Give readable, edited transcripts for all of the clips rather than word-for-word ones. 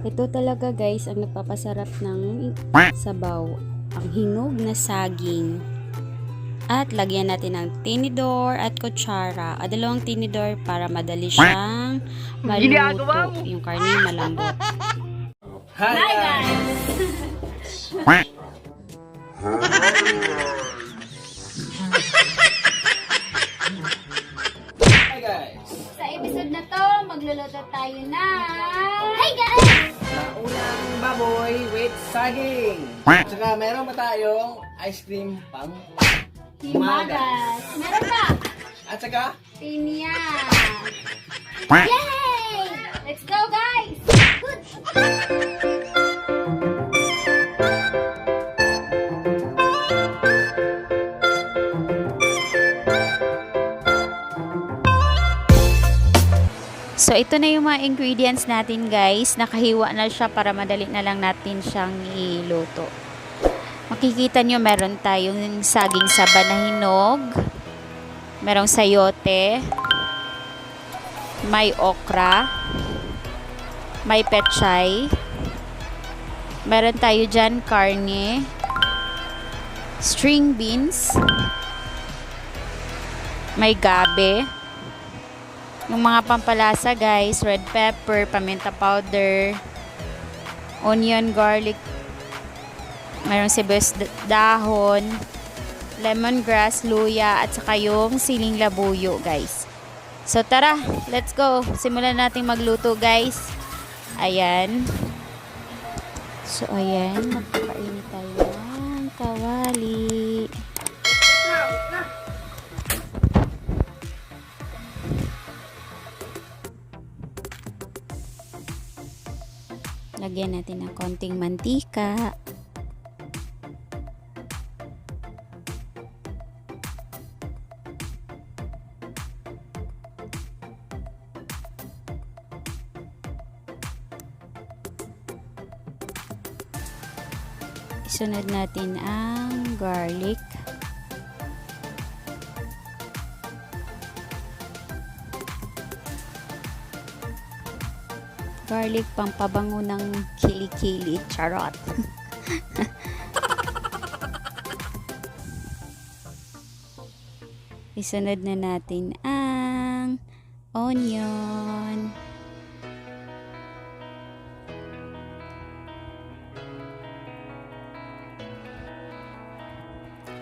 Ito talaga guys ang nagpapasarap ng sabaw. Ang hinog na saging. At lagyan natin ng tinidor at kutsara. Dalawang tinidor para madali siyang maluto. Yung karne malambot. Hi guys! Hi guys! Sa episode na to, magluluto tayo na Hi guys! Laulang baboy with saging. At saka meron pa tayong ice cream pang Himagas. Meron pa! At saka Pinya. Yay! Let's go guys! Good! So, ito na yung mga ingredients natin guys. Nakahiwa na siya para madali na lang natin siyang iluto. Makikita nyo meron tayong saging saba na hinog. Merong sayote. May okra. May pechay. Meron tayo dyan karne. String beans. May gabe. Yung mga pampalasa guys, red pepper, paminta powder, onion, garlic, mayroong sibuyas dahon, lemongrass, luya, at saka yung siling labuyo guys. So tara, let's go. Simulan natin magluto guys. Ayan. So ayan, magpapainit tayo ng kawali. Lagyan natin ng konting mantika. Isunod natin ang garlic. Garlic, pampabango ng kilikili. Charot. Isunod na natin ang onion.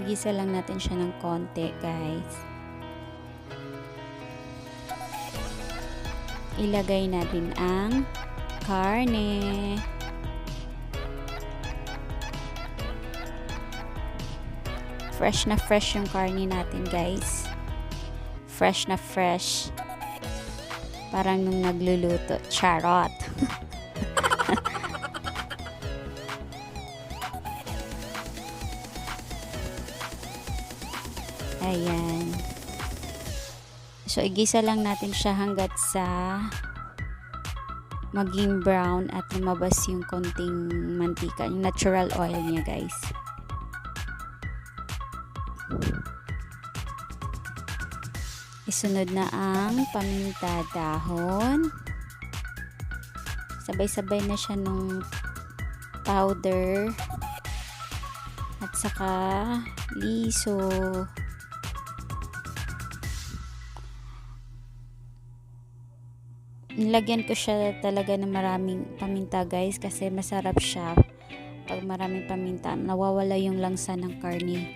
Igisa lang natin siya ng konti, guys. Ilagay natin ang karne. Fresh na fresh yung karne natin guys. Fresh na fresh. Parang nung nagluluto. Charot. Ayan. So, igisa lang natin siya hanggat sa maging brown at lumabas yung konting mantika, yung natural oil niya guys. Isunod na ang paminta dahon. Sabay-sabay na siya nung powder at saka liso. Nilagyan ko siya talaga ng maraming paminta guys kasi masarap siya pag maraming paminta. Nawawala yung langsa ng karne.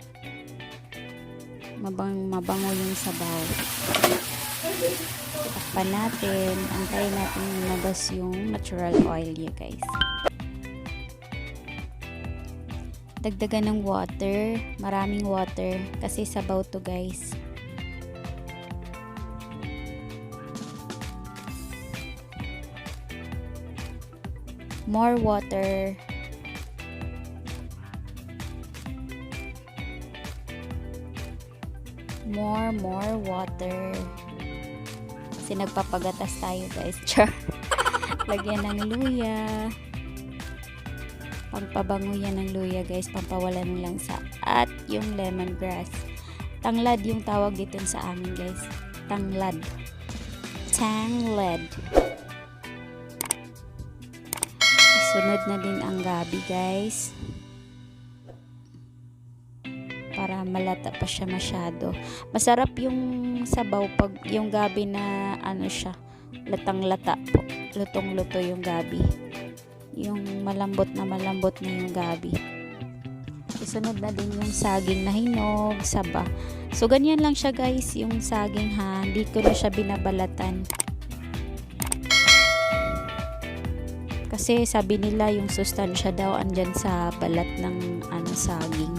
Mabango yung sabaw. Takpan natin. Antayin natin lumabas yung natural oil niya guys. Dagdagan ng water. Maraming water kasi sabaw to guys. More water. More water. Kasi nagpapagatas tayo guys. Char. Lagyan ng luya. Pampabango yan ng luya guys. Pampawala ng langsa. At yung lemongrass. Tanglad yung tawag dito sa amin guys. Tanglad. Sunod na din ang gabi, guys. Para malata pa siya masyado. Masarap yung sabaw pag yung gabi na ano siya, latang-lata po. Lutong-luto yung gabi. Yung malambot na yung gabi. Isunod na din yung saging na hinog, saba. So, ganyan lang siya, guys, yung saging, ha. Hindi ko na siya binabalatan. Kasi sabi nila yung sustansya daw andyan sa balat ng saging.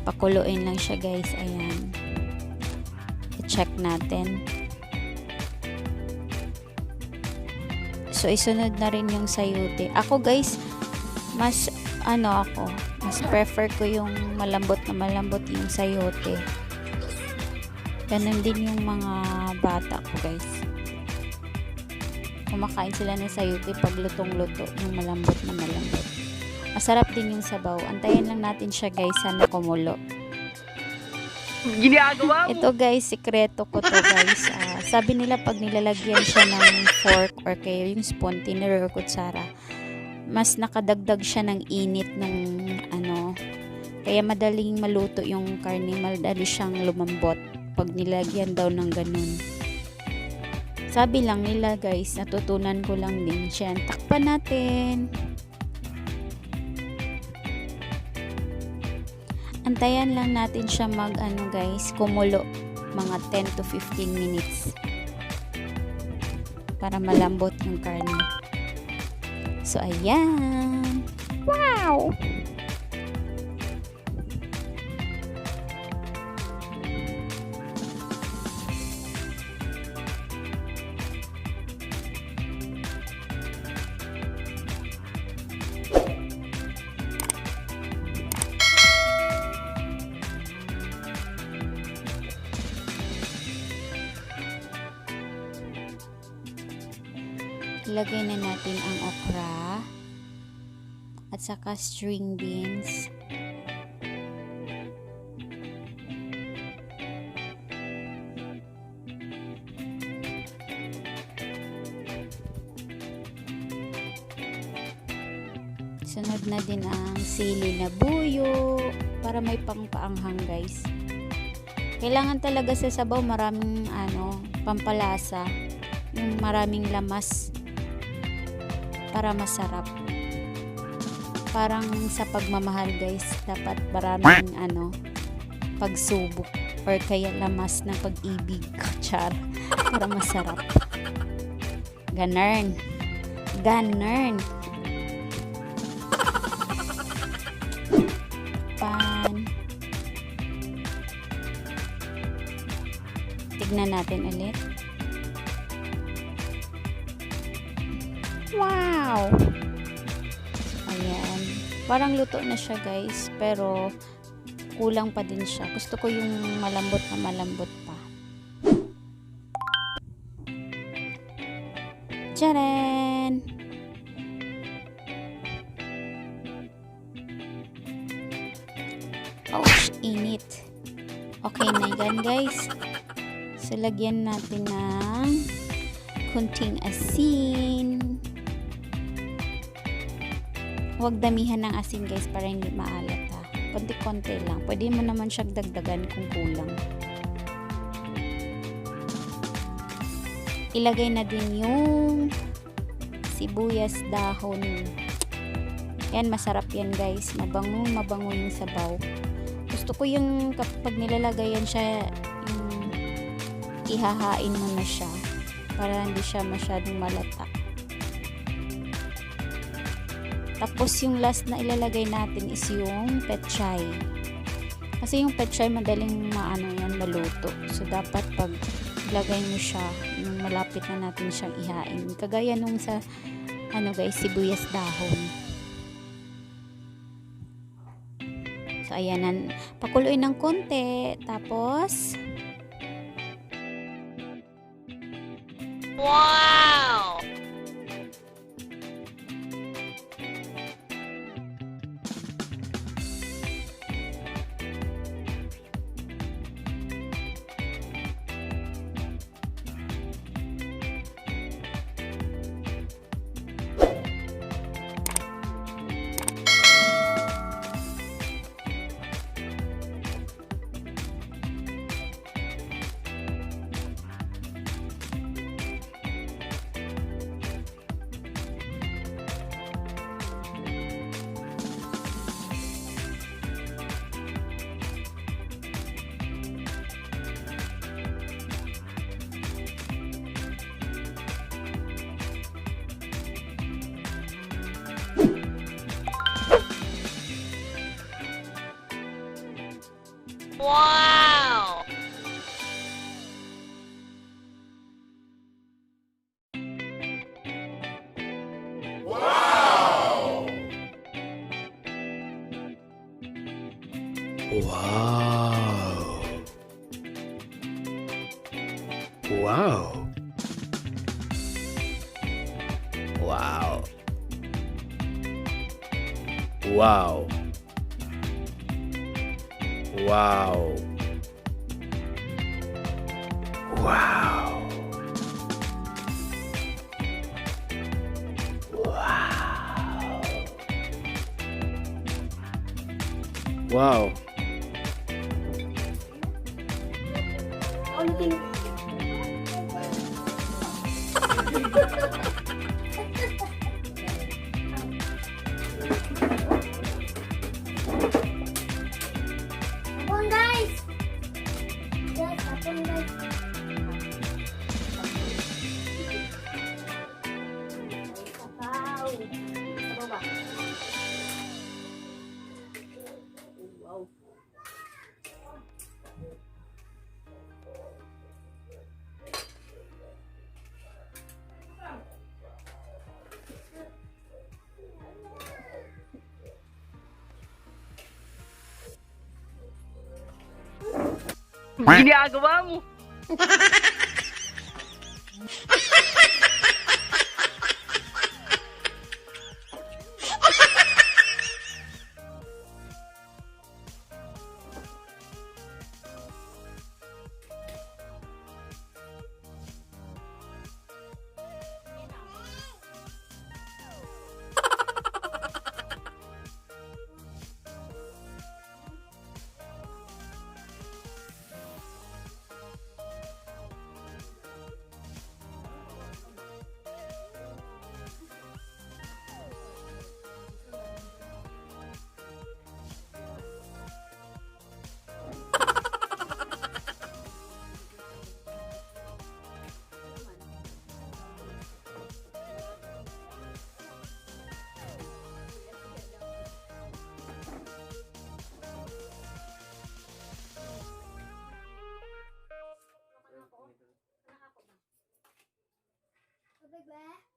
Pakuluin lang siya, guys. Ayan. I-check natin. So, isunod na rin yung sayote. Ako, guys, mas prefer ko yung malambot yung sayote. Ganun din yung mga bata ko, guys. Kumakain sila ng sayote pag lutong-luto, yung malambot. Masarap din yung sabaw. Antayin lang natin siya, guys, sana kumulo. Ginagawa mo? Ito, guys, sikreto ko to, guys. Sabi nila pag nilalagyan siya ng fork or kaya yung spoon, tinir or kutsara, mas nakadagdag siya ng init ng kaya madaling maluto yung karne, madali siyang lumambot pag nilagyan daw ng ganun. Sabi lang nila, guys, natutunan ko lang din siya. Takpan natin. Antayan lang natin siya guys, kumulo mga 10 to 15 minutes para malambot yung karne. So, ayan. Wow! Ilagay na natin ang okra at saka string beans. Sunod na din ang sili na buyo para may pangpaanghang, guys. Kailangan talaga sa sabaw maraming pampalasa, yung maraming lamas para masarap. Parang sa pagmamahal, guys, dapat maraming pagsubok or kaya lamas ng pag-ibig, char, para masarap. Ganern. Pan. Tignan natin ulit. Wow! Ayan. Parang luto na siya, guys. Pero, kulang pa din siya. Gusto ko yung malambot pa. Tcharan! Oh, init. Okay na yan, guys. So, lagyan natin ng kunting asin. Huwag damihan ng asin, guys, para hindi maalat, ha. Konti-konti lang. Pwede mo naman siyang dagdagan kung kulang. Ilagay na din yung sibuyas dahon. Yan, masarap yan, guys. Mabango yung sabaw. Gusto ko yung kapag nilalagayan siya, yung ihahain mo na siya para hindi siya masyadong malata. Tapos yung last na ilalagay natin is yung pechay. Kasi yung pechay madaling maluto. So dapat pag ilagay mo siya, yung malapit na natin siyang ihain. Kagaya nung sa guys, sibuyas dahon. So ayan, pakuluin ng konti. Tapos Wow! Wow. Wow. Wow. Wow. Wow. Wow. Wow. Ulitin. Hapon guys! Yes, hapon guys. Wow! Ano ba? Wow! Ginagawa mo. Bye-bye.